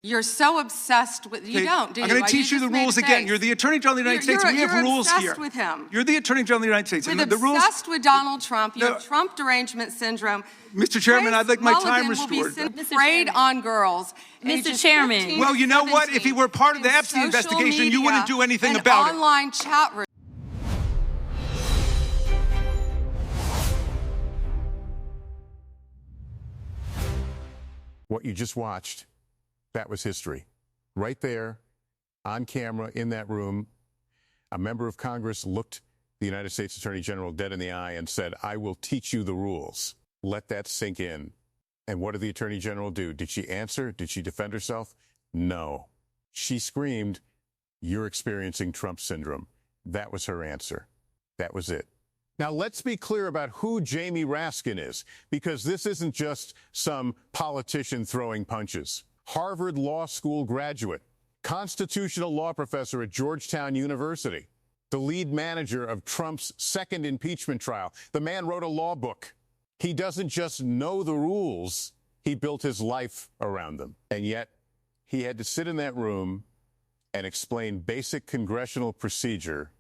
You're so obsessed with, you don't, do you? I'm going to teach you the rules again. You're the Attorney General of the United States. We have rules here. You're obsessed with him. You're the Attorney General of the United States. You're obsessed with Donald Trump. You have Trump derangement syndrome. Mr. Chairman, I'd like my time restored. Preyed on girls. Mr. Chairman. Well, you know what? If he were part of the Epstein investigation, you wouldn't do anything about it. Online chat room. What you just watched, that was history. Right there, on camera, in that room, a member of Congress looked the United States Attorney General dead in the eye and said, "I will teach you the rules." Let that sink in. And what did the Attorney General do? Did she answer? Did she defend herself? No. She screamed, "You're experiencing Trump syndrome." That was her answer. That was it. Now, let's be clear about who Jamie Raskin is, because this isn't just some politician throwing punches. Harvard Law School graduate, constitutional law professor at Georgetown University, the lead manager of Trump's second impeachment trial. The man wrote a law book. He doesn't just know the rules, he built his life around them. And yet, he had to sit in that room and explain basic congressional procedure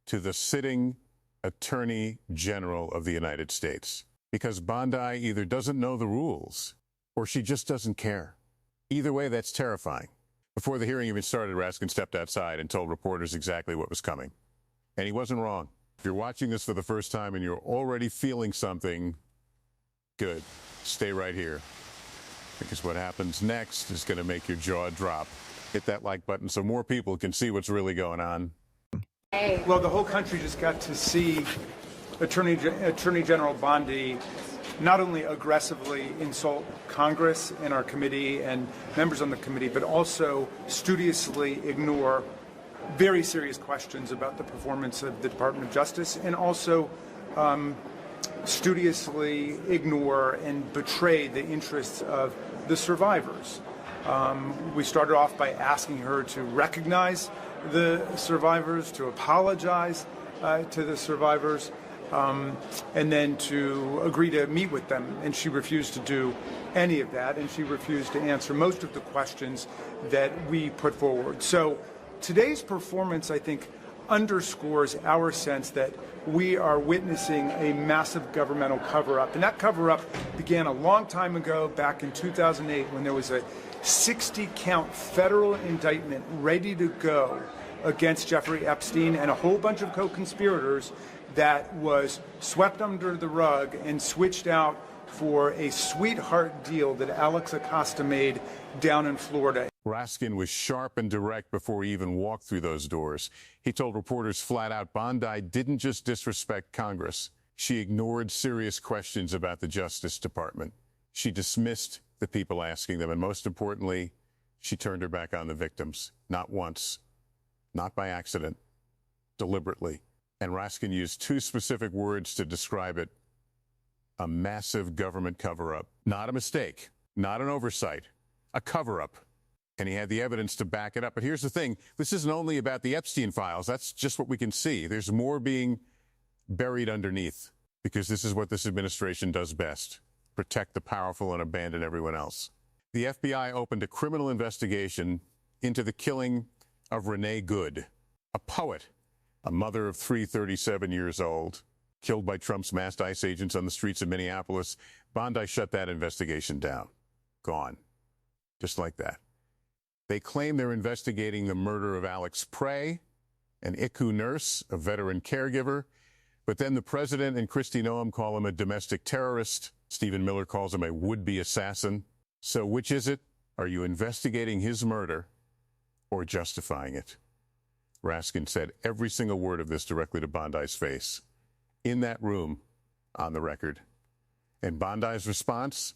to the sitting Attorney General of the United States. Because Bondi either doesn't know the rules or she just doesn't care. Either way, that's terrifying. Before the hearing even started, Raskin stepped outside and told reporters exactly what was coming. And he wasn't wrong. If you're watching this for the first time and you're already feeling something, good. Stay right here. Because what happens next is going to make your jaw drop. Hit that like button so more people can see what's really going on. Well, the whole country just got to see Attorney General Bondi not only aggressively insult Congress and our committee and members on the committee, but also studiously ignore very serious questions about the performance of the Department of Justice, and also studiously ignore and betray the interests of the survivors. We started off by asking her to recognize the survivors, to apologize to the survivors, and then to agree to meet with them. And she refused to do any of that, and she refused to answer most of the questions that we put forward. So today's performance, I think, underscores our sense that we are witnessing a massive governmental cover-up. And that cover-up began a long time ago, back in 2008, when there was a 60-count federal indictment ready to go against Jeffrey Epstein and a whole bunch of co-conspirators that was swept under the rug and switched out for a sweetheart deal that Alex Acosta made down in Florida. Raskin was sharp and direct before he even walked through those doors. He told reporters flat out Bondi didn't just disrespect Congress. She ignored serious questions about the Justice Department. She dismissed the people asking them, and most importantly, she turned her back on the victims. Not once, not by accident, deliberately. And Raskin used two specific words to describe it: a massive government cover-up. Not a mistake, not an oversight, a cover-up. And he had the evidence to back it up. But here's the thing, this isn't only about the Epstein files. That's just what we can see. There's more being buried underneath, because this is what this administration does best: protect the powerful and abandon everyone else. The FBI opened a criminal investigation into the killing of Renee Good, a poet, a mother of three, 37 years old, killed by Trump's masked ICE agents on the streets of Minneapolis. Bondi shut that investigation down. Gone. Just like that. They claim they're investigating the murder of Alex Prey, an ICU nurse, a veteran caregiver. But then the president and Kristi Noem call him a domestic terrorist. Stephen Miller calls him a would-be assassin. So which is it? Are you investigating his murder or justifying it? Raskin said every single word of this directly to Bondi's face, in that room, on the record. And Bondi's response?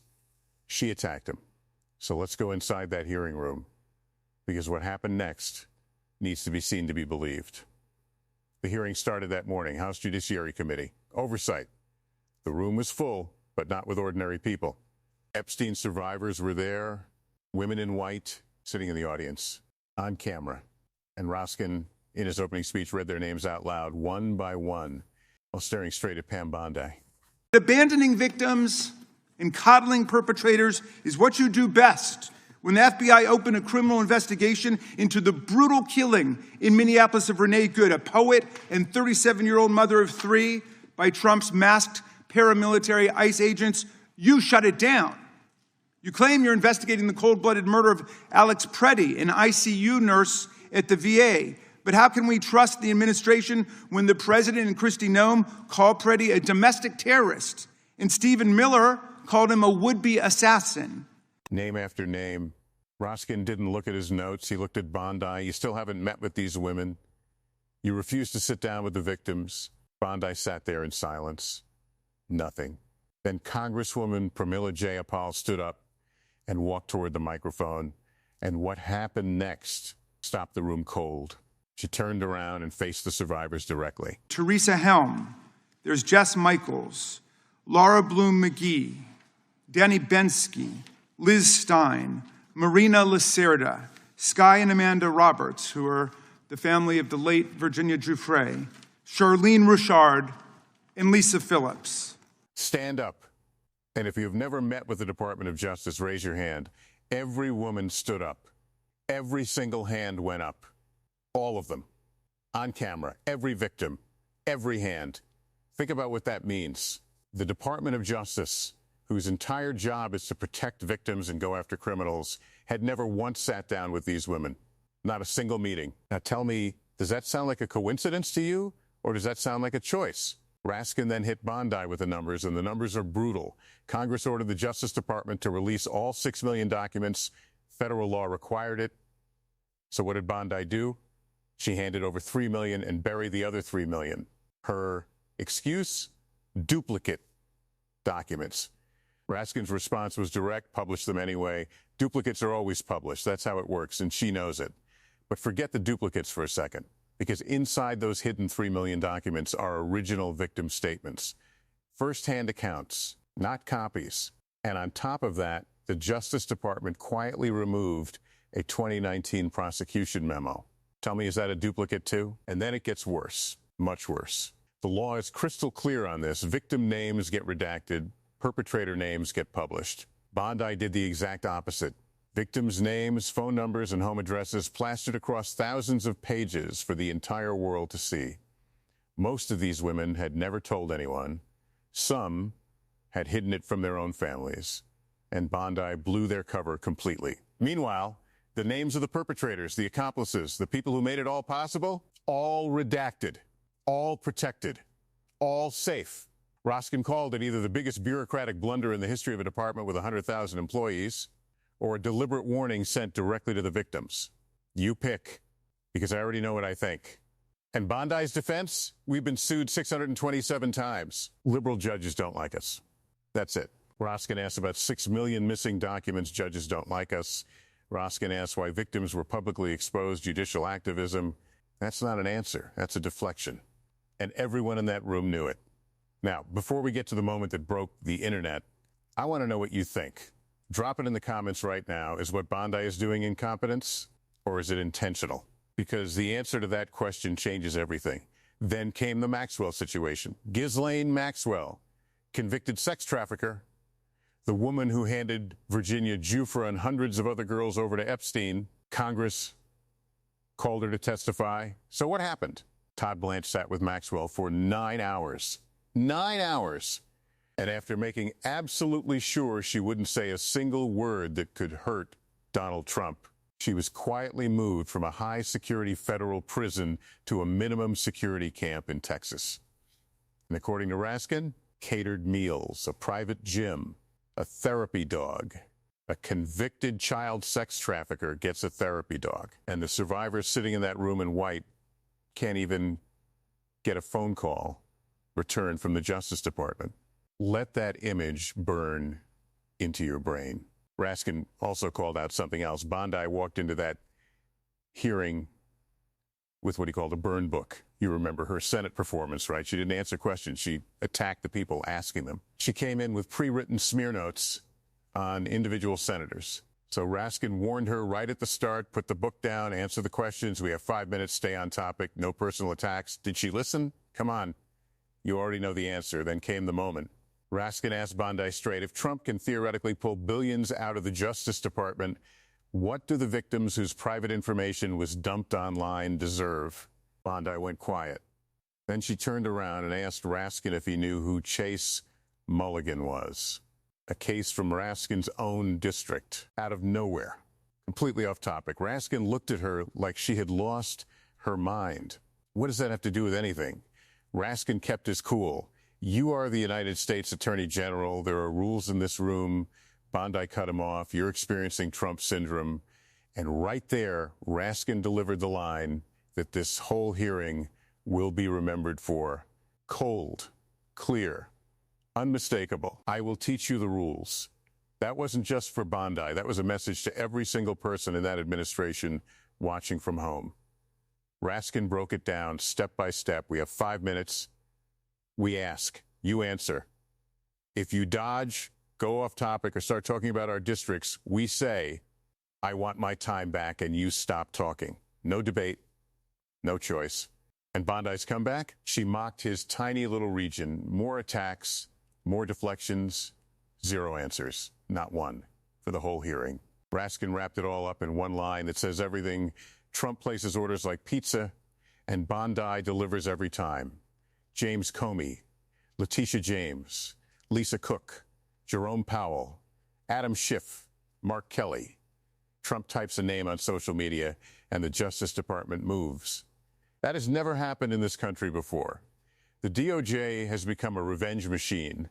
She attacked him. So let's go inside that hearing room, because what happened next needs to be seen to be believed. The hearing started that morning, House Judiciary Committee, oversight. The room was full, but not with ordinary people. Epstein survivors were there, women in white, sitting in the audience, on camera. And Raskin, in his opening speech, read their names out loud, one by one, while staring straight at Pam Bondi. Abandoning victims and coddling perpetrators is what you do best When the FBI opened a criminal investigation into the brutal killing in Minneapolis of Renee Good, a poet and 37-year-old mother of 3, by Trump's masked paramilitary ICE agents, you shut it down. You claim you're investigating the cold-blooded murder of Alex Preddy, an ICU nurse at the VA. But how can we trust the administration when the president and Kristi Noem called Preddy a domestic terrorist and Stephen Miller called him a would-be assassin? Name after name. Raskin didn't look at his notes. He looked at Bondi. You still haven't met with these women. You refused to sit down with the victims. Bondi sat there in silence. Nothing. Then Congresswoman Pramila Jayapal stood up and walked toward the microphone. And what happened next stopped the room cold. She turned around and faced the survivors directly. Teresa Helm, there's Jess Michaels, Laura Bloom McGee, Danny Bensky, Liz Stein, Marina Lacerda, Sky and Amanda Roberts, who are the family of the late Virginia Giuffre, Charlene Richard, and Lisa Phillips. Stand up. And if you've never met with the Department of Justice, raise your hand. Every woman stood up. Every single hand went up. All of them. On camera. Every victim. Every hand. Think about what that means. The Department of Justice, whose entire job is to protect victims and go after criminals, had never once sat down with these women. Not a single meeting. Now tell me, does that sound like a coincidence to you, or does that sound like a choice? Raskin then hit Bondi with the numbers, and the numbers are brutal. Congress ordered the Justice Department to release all 6 million documents. Federal law required it. So what did Bondi do? She handed over 3 million and buried the other 3 million. Her excuse? Duplicate documents. Raskin's response was direct, publish them anyway. Duplicates are always published. That's how it works, and she knows it. But forget the duplicates for a second, because inside those hidden 3 million documents are original victim statements. First-hand accounts, not copies. And on top of that, the Justice Department quietly removed a 2019 prosecution memo. Tell me, is that a duplicate too? And then it gets worse, much worse. The law is crystal clear on this. Victim names get redacted. Perpetrator names get published. Bondi did the exact opposite. Victims' names, phone numbers, and home addresses plastered across thousands of pages for the entire world to see. Most of these women had never told anyone. Some had hidden it from their own families. And Bondi blew their cover completely. Meanwhile, the names of the perpetrators, the accomplices, the people who made it all possible, all redacted, all protected, all safe. Raskin called it either the biggest bureaucratic blunder in the history of a department with 100,000 employees or a deliberate warning sent directly to the victims. You pick, because I already know what I think. And Bondi's defense? We've been sued 627 times. Liberal judges don't like us. That's it. Raskin asked about 6 million missing documents. Judges don't like us. Raskin asked why victims were publicly exposed. Judicial activism. That's not an answer. That's a deflection. And everyone in that room knew it. Now, before we get to the moment that broke the internet, I want to know what you think. Drop it in the comments right now. Is what Bondi is doing incompetence, or is it intentional? Because the answer to that question changes everything. Then came the Maxwell situation. Ghislaine Maxwell, convicted sex trafficker, the woman who handed Virginia Giuffre and hundreds of other girls over to Epstein. Congress called her to testify. So what happened? Todd Blanche sat with Maxwell for 9 hours. 9 hours. And after making absolutely sure she wouldn't say a single word that could hurt Donald Trump, she was quietly moved from a high-security federal prison to a minimum security camp in Texas. And according to Raskin, catered meals, a private gym, a therapy dog. A convicted child sex trafficker gets a therapy dog. And the survivors sitting in that room in white can't even get a phone call returned from the Justice Department. Let that image burn into your brain. Raskin also called out something else. Bondi walked into that hearing with what he called a burn book. You remember her Senate performance, right? She didn't answer questions. She attacked the people asking them. She came in with pre-written smear notes on individual senators. So Raskin warned her right at the start, put the book down, answer the questions. We have 5 minutes, stay on topic, no personal attacks. Did she listen? Come on. You already know the answer. Then came the moment. Raskin asked Bondi straight, if Trump can theoretically pull billions out of the Justice Department, What do the victims whose private information was dumped online deserve? Bondi went quiet. Then she turned around and asked Raskin if he knew who Chase Mulligan was. A case from Raskin's own district, out of nowhere. Completely off topic. Raskin looked at her like she had lost her mind. What does that have to do with anything? Raskin kept his cool. You are the United States Attorney General. There are rules in this room. Bondi cut him off. You're experiencing Trump syndrome. And right there, Raskin delivered the line that this whole hearing will be remembered for. Cold, clear, unmistakable. I will teach you the rules. That wasn't just for Bondi. That was a message to every single person in that administration watching from home. Raskin broke it down step by step. We have 5 minutes. We ask, you answer. If you dodge, go off topic, or start talking about our districts, we say, I want my time back, and you stop talking. No debate, no choice. And Bondi's comeback? She mocked his tiny little region. More attacks, more deflections, zero answers. Not one for the whole hearing. Raskin wrapped it all up in one line that says everything. Trump places orders like pizza, and Bondi delivers every time. James Comey, Letitia James, Lisa Cook, Jerome Powell, Adam Schiff, Mark Kelly. Trump types a name on social media, and the Justice Department moves. That has never happened in this country before. The DOJ has become a revenge machine,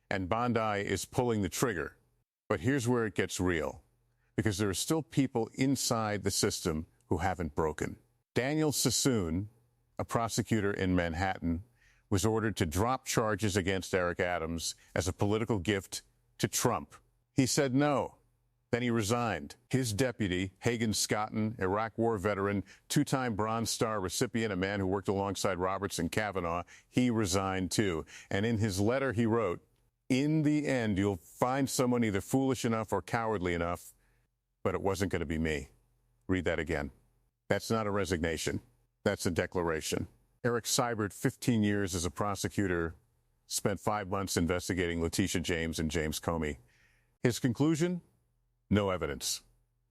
and Bondi is pulling the trigger. But here's where it gets real, because there are still people inside the system who haven't broken. Daniel Sassoon, a prosecutor in Manhattan, was ordered to drop charges against Eric Adams as a political gift to Trump. He said no. Then he resigned. His deputy, Hagen Scotton, Iraq War veteran, two-time Bronze Star recipient, a man who worked alongside Roberts and Kavanaugh, he resigned too. And in his letter he wrote, in the end, you'll find someone either foolish enough or cowardly enough, but it wasn't going to be me. Read that again. That's not a resignation. That's a declaration. Eric Seibert, 15 years as a prosecutor, spent 5 months investigating Letitia James and James Comey. His conclusion? No evidence.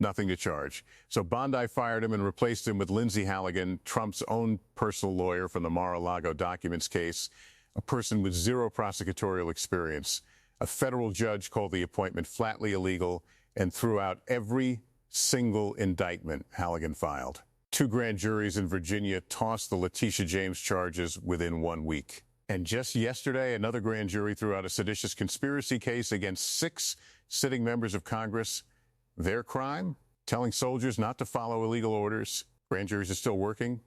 Nothing to charge. So Bondi fired him and replaced him with Lindsay Halligan, Trump's own personal lawyer from the Mar-a-Lago documents case, a person with zero prosecutorial experience. A federal judge called the appointment flatly illegal and threw out every single indictment Halligan filed. 2 grand juries in Virginia tossed the Letitia James charges within 1 week. And just yesterday, another grand jury threw out a seditious conspiracy case against 6 sitting members of Congress. Their crime? Telling soldiers not to follow illegal orders. Grand juries are still working.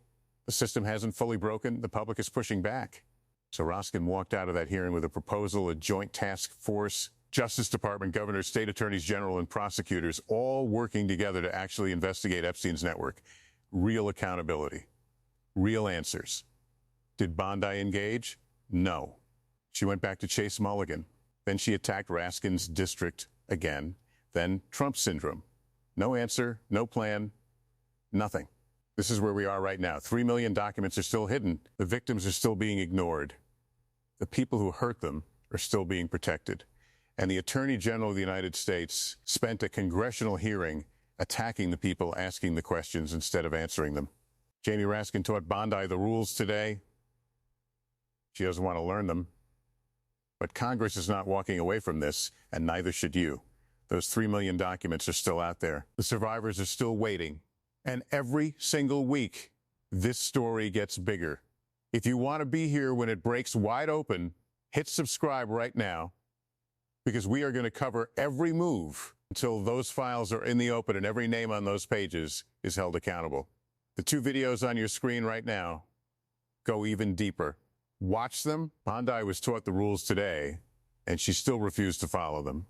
The system hasn't fully broken. The public is pushing back. So Raskin walked out of that hearing with a proposal, a joint task force, Justice Department, governors, state attorneys general, and prosecutors all working together to actually investigate Epstein's network. Real accountability. Real answers. Did Bondi engage? No. She went back to Chase Mulligan. Then she attacked Raskin's district again. Then Trump syndrome. No answer, no plan, nothing. This is where we are right now. 3 million documents are still hidden. The victims are still being ignored. The people who hurt them are still being protected. And the Attorney General of the United States spent a congressional hearing attacking the people asking the questions instead of answering them. Jamie Raskin taught Bondi the rules today. She doesn't want to learn them. But Congress is not walking away from this, and neither should you. Those 3 million documents are still out there. The survivors are still waiting. And every single week, this story gets bigger. If you want to be here when it breaks wide open, hit subscribe right now, because we are going to cover every move until those files are in the open and every name on those pages is held accountable. The 2 videos on your screen right now go even deeper. Watch them. Bondi was taught the rules today, and she still refused to follow them.